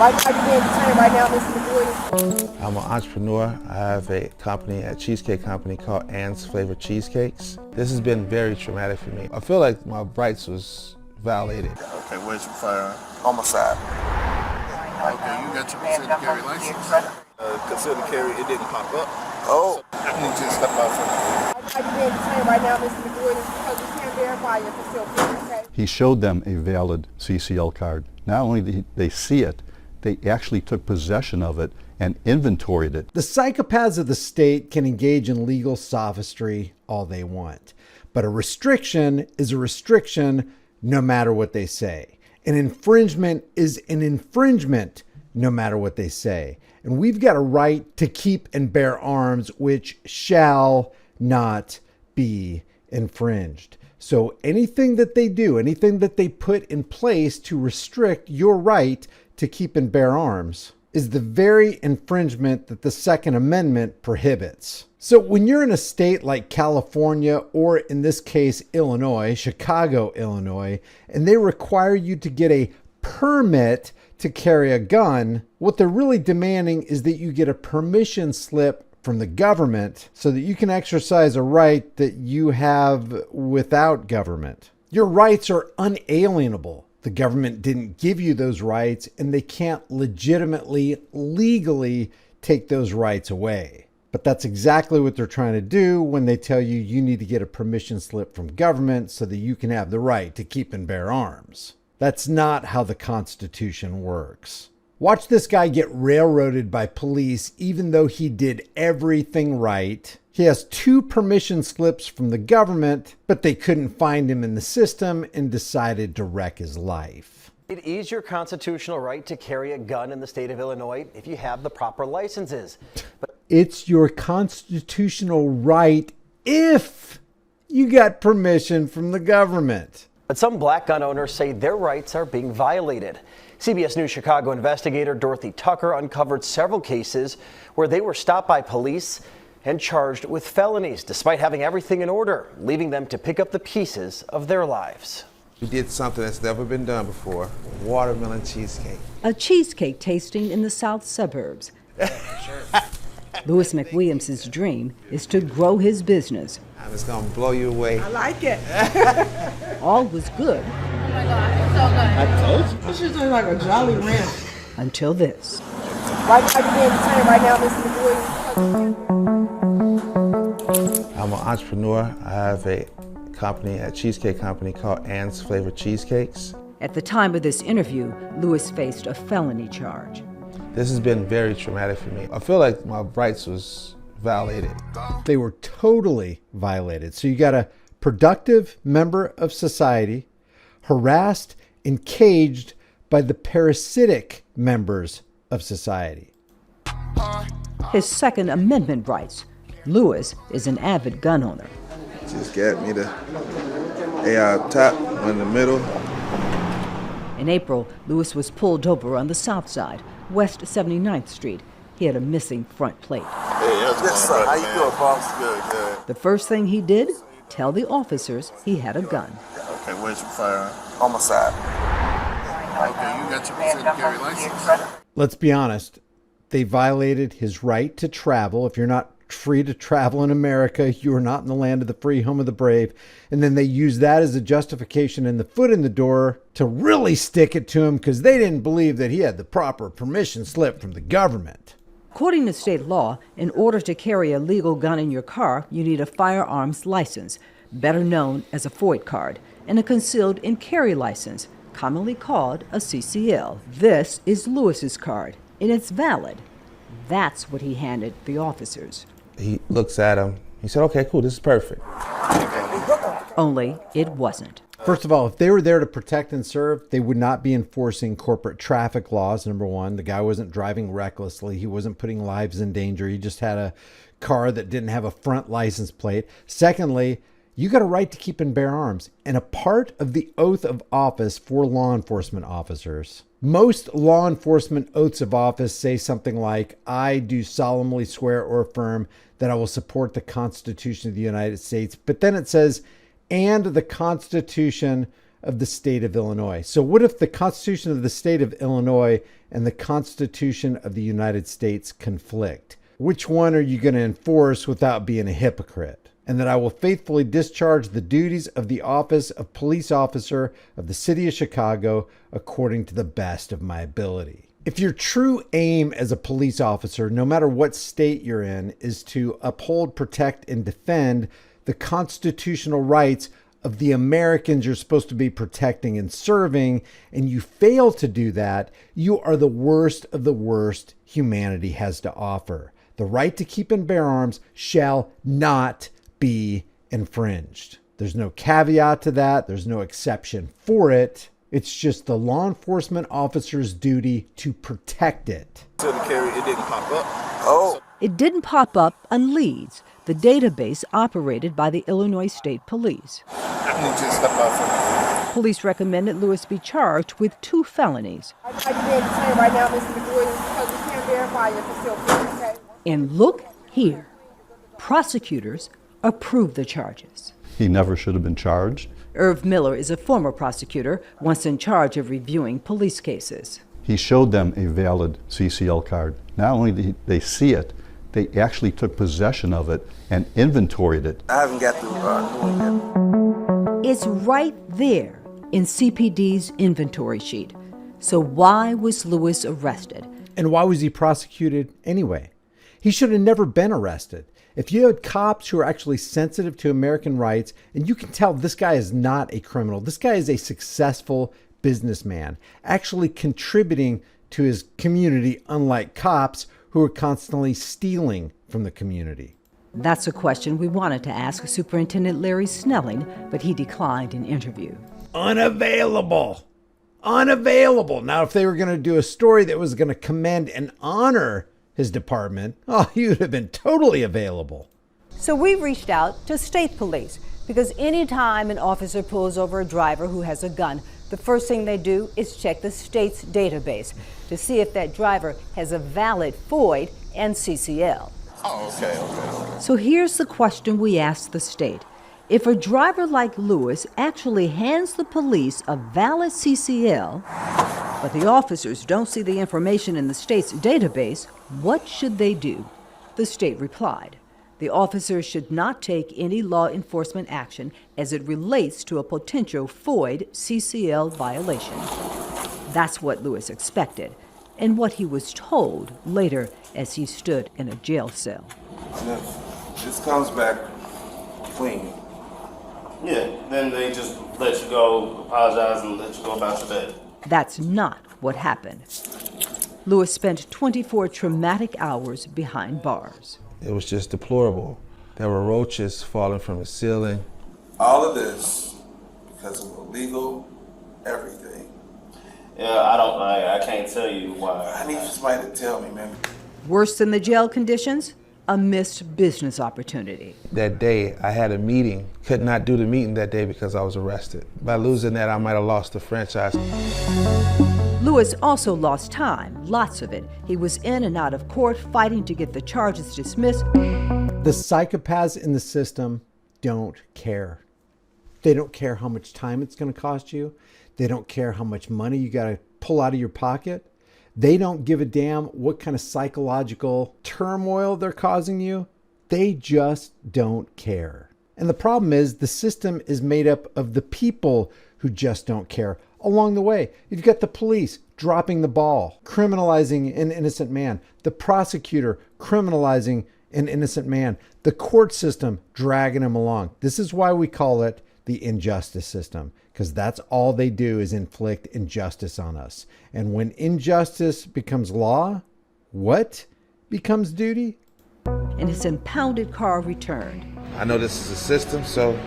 Why are you being detained right now, Mr. Gordon? I'm an entrepreneur. I have a company, a cheesecake company called Ann's Flavored Cheesecakes. This has been very traumatic for me. I feel like my rights was violated. Okay, where's your firearm? On my side. Okay, you got your concealed carry license? Concealed carry, it didn't pop up. Oh. I need you to step out from me. Why are you being detained right now, Mr. Gordon? Because you can't verify your concealed carry, okay? He showed them a valid CCL card. Not only did they see it, they actually took possession of it and inventoried it. The psychopaths of the state can engage in legal sophistry all they want, but a restriction is a restriction no matter what they say. An infringement is an infringement no matter what they say. And we've got a right to keep and bear arms, which shall not be infringed. So anything that they do, anything that they put in place to restrict your right to keep and bear arms is the very infringement that the Second Amendment prohibits. So when you're in a state like California, or in this case, Illinois, Chicago, Illinois, and they require you to get a permit to carry a gun, what they're really demanding is that you get a permission slip from the government so that you can exercise a right that you have without government. Your rights are unalienable. The government didn't give you those rights, and they can't legitimately, legally take those rights away. But that's exactly what they're trying to do when they tell you you need to get a permission slip from government so that you can have the right to keep and bear arms. That's not how the Constitution works. Watch this guy get railroaded by police even though he did everything right. He has 2 permission slips from the government, but they couldn't find him in the system and decided to wreck his life. It is your constitutional right to carry a gun in the state of Illinois if you have the proper licenses. But it's your constitutional right if you got permission from the government. But some black gun owners say their rights are being violated. CBS News Chicago investigator Dorothy Tucker uncovered several cases where they were stopped by police and charged with felonies despite having everything in order, leaving them to pick up the pieces of their lives. We did something that's never been done before, watermelon cheesecake. A cheesecake tasting in the south suburbs. Louis McWilliams' dream is to grow his business. And it's gonna blow you away. I like it. All was good. Oh my God, it's so good. I told you. This is like a Jolly Ranch. Until this. Why are you being detained right now, Mr. Gordon? I'm an entrepreneur. I have a company, a cheesecake company called Ann's Flavored Cheesecakes. At the time of this interview, Louis faced a felony charge. This has been very traumatic for me. I feel like my rights was violated. They were totally violated. So you got a productive member of society harassed and caged by the parasitic members of society. His Second Amendment rights. Louis is an avid gun owner. Just got me the AI top in the middle. In April, Louis was pulled over on the south side, West 79th Street. He had a missing front plate. Hey, how's it going, how you doing, boss? Good. The first thing he did, tell the officers he had a gun. Okay, where's your firearm? On my side. Okay, you got your concealed carry license? Let's be honest. They violated his right to travel. If you're not free to travel in America, you are not in the land of the free, home of the brave. And then they use that as a justification and the foot in the door to really stick it to him because they didn't believe that he had the proper permission slip from the government. According to state law, in order to carry a legal gun in your car, you need a firearms license, better known as a FOID card, and a concealed and carry license, commonly called a CCL. This is Louis's card, and it's valid. That's what he handed the officers. He looks at him. He said, okay, cool, this is perfect. Only it wasn't. First of all, if they were there to protect and serve, they would not be enforcing corporate traffic laws, number one. The guy wasn't driving recklessly. He wasn't putting lives in danger. He just had a car that didn't have a front license plate. Secondly, you got a right to keep and bear arms. And a part of the oath of office for law enforcement officers. Most law enforcement oaths of office say something like, I do solemnly swear or affirm that I will support the Constitution of the United States. But then it says, and the Constitution of the state of Illinois. So what if the Constitution of the state of Illinois and the Constitution of the United States conflict? Which one are you going to enforce without being a hypocrite? And that I will faithfully discharge the duties of the office of police officer of the city of Chicago according to the best of my ability. If your true aim as a police officer, no matter what state you're in, is to uphold, protect, and defend the constitutional rights of the Americans you're supposed to be protecting and serving, and you fail to do that, you are the worst of the worst humanity has to offer. The right to keep and bear arms shall not be infringed. There's no caveat to that. There's no exception for it. It's just the law enforcement officer's duty to protect it. Concealed carry, it didn't pop up. Oh. It didn't pop up on LEADS, the database operated by the Illinois State Police. Police recommended Lewis be charged with 2 felonies. I can be detained right now, Mr. McGordon, because we can't verify your concealed carry, okay? And look here, prosecutors approved the charges. He never should have been charged. Irv Miller is a former prosecutor, once in charge of reviewing police cases. He showed them a valid CCL card. Not only did they see it, they actually took possession of it and inventoried it. I haven't got through doing it. It's right there in CPD's inventory sheet. So why was Lewis arrested? And why was he prosecuted anyway? He should have never been arrested. If you had cops who are actually sensitive to American rights, and you can tell this guy is not a criminal, this guy is a successful businessman, actually contributing to his community, unlike cops who are constantly stealing from the community. That's a question we wanted to ask Superintendent Larry Snelling, but he declined an interview. Unavailable. Unavailable. Now, if they were going to do a story that was going to commend and honor his department, oh, he would have been totally available. So we reached out to state police because anytime an officer pulls over a driver who has a gun, the first thing they do is check the state's database to see if that driver has a valid FOID and CCL. Oh, okay. So here's the question we asked the state. If a driver like Lewis actually hands the police a valid CCL, but the officers don't see the information in the state's database, what should they do? The state replied, the officers should not take any law enforcement action as it relates to a potential FOID CCL violation. That's what Lewis expected, and what he was told later as he stood in a jail cell. And if this comes back clean, yeah, then they just let you go, apologize, and let you go about your day. That's not what happened. Lewis spent 24 traumatic hours behind bars. It was just deplorable. There were roaches falling from the ceiling. all of this because of illegal everything. Yeah, I can't tell you why. I need somebody to tell me, man. Worse than the jail conditions? A missed business opportunity. That day, I had a meeting. Could not do the meeting that day because I was arrested. By losing that, I might have lost the franchise. Lewis also lost time, lots of it. He was in and out of court fighting to get the charges dismissed. The psychopaths in the system don't care. They don't care how much time it's going to cost you. They don't care how much money you got to pull out of your pocket. They don't give a damn what kind of psychological turmoil they're causing you. They just don't care. And the problem is the system is made up of the people who just don't care. Along the way, you've got the police dropping the ball, criminalizing an innocent man, the prosecutor criminalizing an innocent man, the court system dragging him along. This is why we call it the injustice system, because that's all they do is inflict injustice on us. And when injustice becomes law, what becomes duty? And his impounded car returned. I know this is a system, so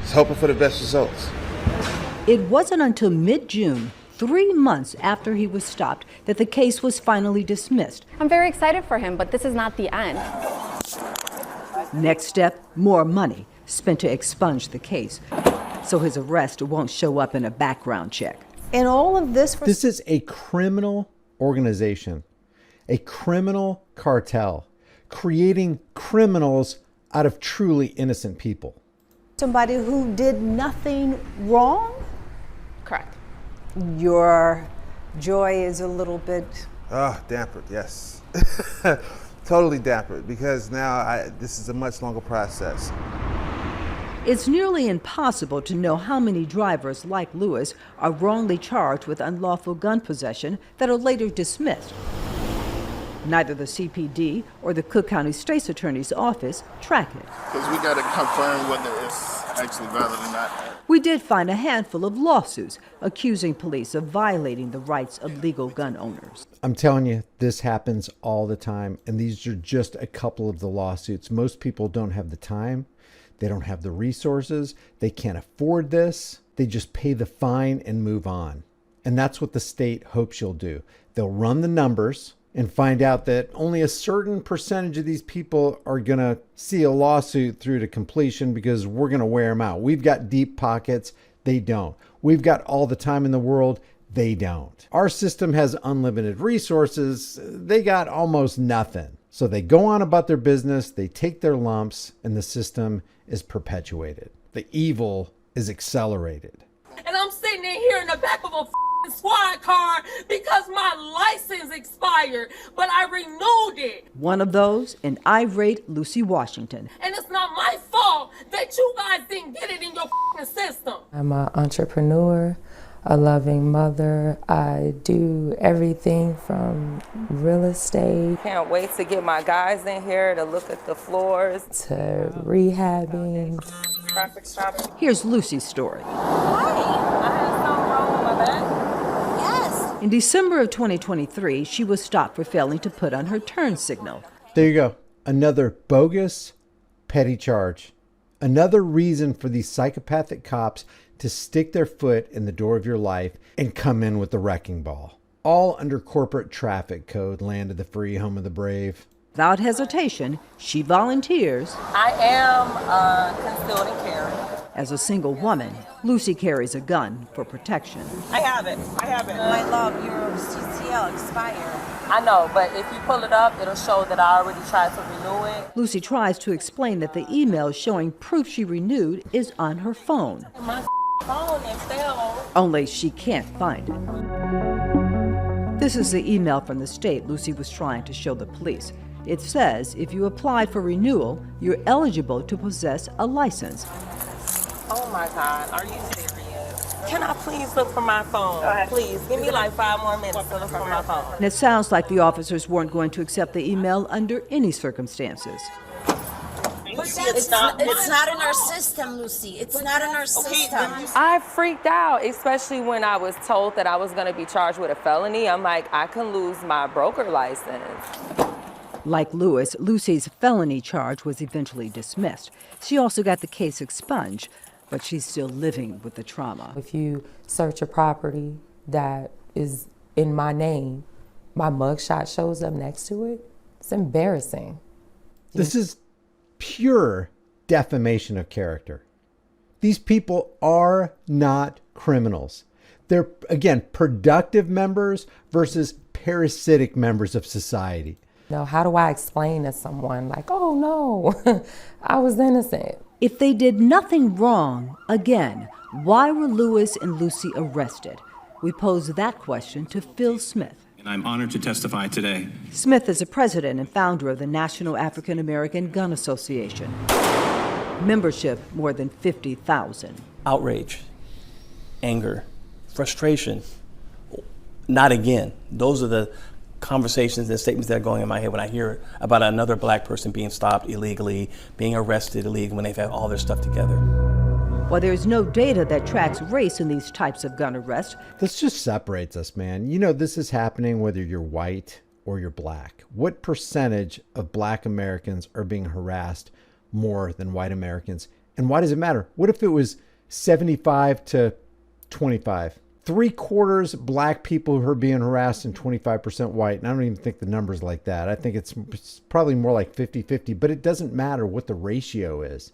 just hoping for the best results. It wasn't until mid-June, 3 months after he was stopped, that the case was finally dismissed. I'm very excited for him, but this is not the end. Next step, more money spent to expunge the case, so his arrest won't show up in a background check. And all of this for... This is a criminal organization, a criminal cartel, creating criminals out of truly innocent people. Somebody who did nothing wrong? Your joy is a little bit... Dampered, yes. Totally dampered, because now this is a much longer process. It's nearly impossible to know how many drivers like Lewis are wrongly charged with unlawful gun possession that are later dismissed. Neither the CPD or the Cook County State's Attorney's Office track it. Because we got to confirm whether it's actually valid or not. We did find a handful of lawsuits accusing police of violating the rights of legal gun owners. I'm telling you, this happens all the time, and these are just a couple of the lawsuits. Most people don't have the time. They don't have the resources. They can't afford this. They just pay the fine and move on. And that's what the state hopes you'll do. They'll run the numbers and find out that only a certain percentage of these people are going to see a lawsuit through to completion because we're going to wear them out. We've got deep pockets. They don't. We've got all the time in the world. They don't. Our system has unlimited resources. They got almost nothing. So they go on about their business, they take their lumps, and the system is perpetuated. The evil is accelerated. And I'm sitting in here in the back of a squad car because my license expired, but I renewed it. One of those, an irate Lucy Washington. And it's not my fault that you guys didn't get it in your system. I'm an entrepreneur, a loving mother. I do everything from real estate. Can't wait to get my guys in here to look at the floors. To rehabbing. Traffic stop. Here's Lucy's story. Hi, I have something wrong with my back. Yes. In December of 2023, she was stopped for failing to put on her turn signal. There you go. Another bogus, petty charge. Another reason for these psychopathic cops to stick their foot in the door of your life and come in with the wrecking ball. All under corporate traffic code, land of the free, home of the brave. Without hesitation, she volunteers. I am concealed and carry. As a single woman, Lucy carries a gun for protection. I have it. My love, your CCL expired. I know, but if you pull it up, it'll show that I already tried to renew it. Lucy tries to explain that the email showing proof she renewed is on her phone. My phone is still. Only she can't find it. This is the email from the state Lucy was trying to show the police. It says if you apply for renewal, you're eligible to possess a license. Oh my God, are you serious? Can I please look for my phone? Please, give me like 5 more minutes to look for my phone. And it sounds like the officers weren't going to accept the email under any circumstances. It's not in our system, Lucy. It's not in our system. I freaked out, especially when I was told that I was going to be charged with a felony. I'm like, I can lose my broker license. Like Lewis, Lucy's felony charge was eventually dismissed. She also got the case expunged, but she's still living with the trauma. If you search a property that is in my name, my mugshot shows up next to it. It's embarrassing. This is pure defamation of character. These people are not criminals. They're, again, productive members versus parasitic members of society. Now, how do I explain to someone like, oh no, I was innocent? If they did nothing wrong, again, why were Lewis and Lucy arrested? We posed that question to Phil Smith. And I'm honored to testify today. Smith is the president and founder of the National African American Gun Association. Membership, more than 50,000. Outrage, anger, frustration, not again. Those are the conversations and statements that are going in my head when I hear about another black person being stopped illegally, being arrested illegally when they've had all their stuff together. While there is no data that tracks race in these types of gun arrests, this just separates us, man. You know, this is happening whether you're white or you're black. What percentage of black Americans are being harassed more than white Americans? And why does it matter? What if it was 75 to 25? 3/4 black people who are being harassed and 25% white. And I don't even think the number's like that. I think it's probably more like 50-50, but it doesn't matter what the ratio is.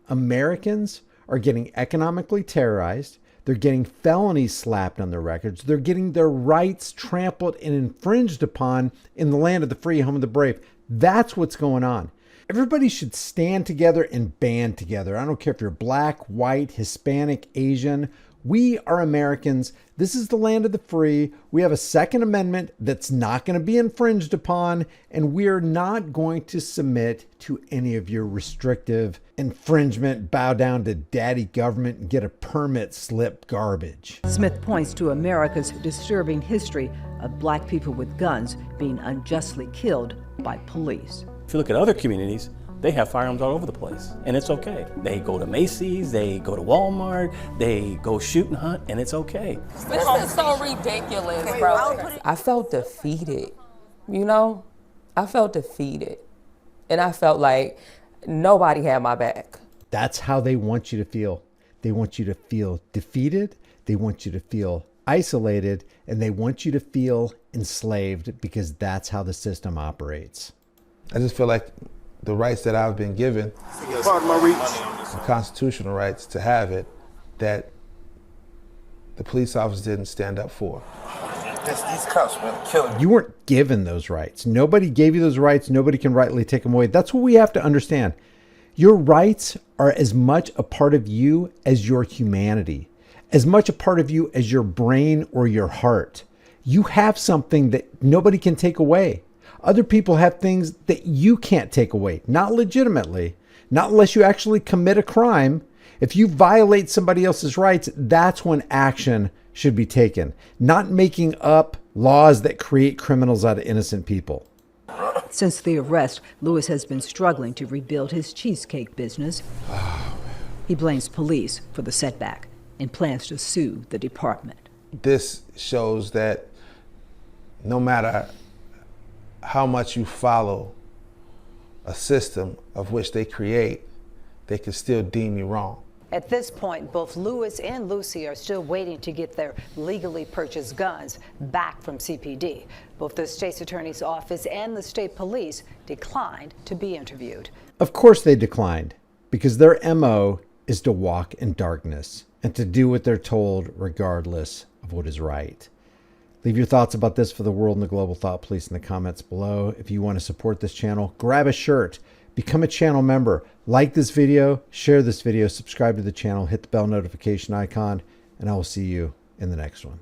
Americans are getting economically terrorized. They're getting felonies slapped on their records. They're getting their rights trampled and infringed upon in the land of the free, home of the brave. That's what's going on. Everybody should stand together and band together. I don't care if you're black, white, Hispanic, Asian. We are Americans. This is the land of the free. We have a Second Amendment that's not going to be infringed upon, and we're not going to submit to any of your restrictive infringement, bow down to daddy government and get a permit slip garbage. Smith points to America's disturbing history of black people with guns being unjustly killed by police. If you look at other communities, they have firearms all over the place, and it's okay. They go to Macy's, they go to Walmart, they go shoot and hunt, and it's okay. This is so ridiculous, bro. I felt defeated, you know? I felt defeated. And I felt like nobody had my back. That's how they want you to feel. They want you to feel defeated, they want you to feel isolated, and they want you to feel enslaved, because that's how the system operates. I just feel like the rights that I've been given, the constitutional rights to have it, that the police officers didn't stand up for. These cops are killing you. You weren't given those rights. Nobody gave you those rights. Nobody can rightly take them away. That's what we have to understand. Your rights are as much a part of you as your humanity, as much a part of you as your brain or your heart. You have something that nobody can take away. Other people have things that you can't take away, not legitimately, not unless you actually commit a crime. If you violate somebody else's rights, that's when action should be taken, not making up laws that create criminals out of innocent people. Since the arrest, Lewis has been struggling to rebuild his cheesecake business. He blames police for the setback and plans to sue the department. This shows that no matter how much you follow a system of which they create, they can still deem you wrong. At this point, both Lewis and Lucy are still waiting to get their legally purchased guns back from CPD. Both the state's attorney's office and the state police declined to be interviewed. Of course they declined, because their MO is to walk in darkness and to do what they're told regardless of what is right. Leave your thoughts about this for the world and the global thought police in the comments below. If you want to support this channel, grab a shirt, become a channel member, like this video, share this video, subscribe to the channel, hit the bell notification icon, and I will see you in the next one.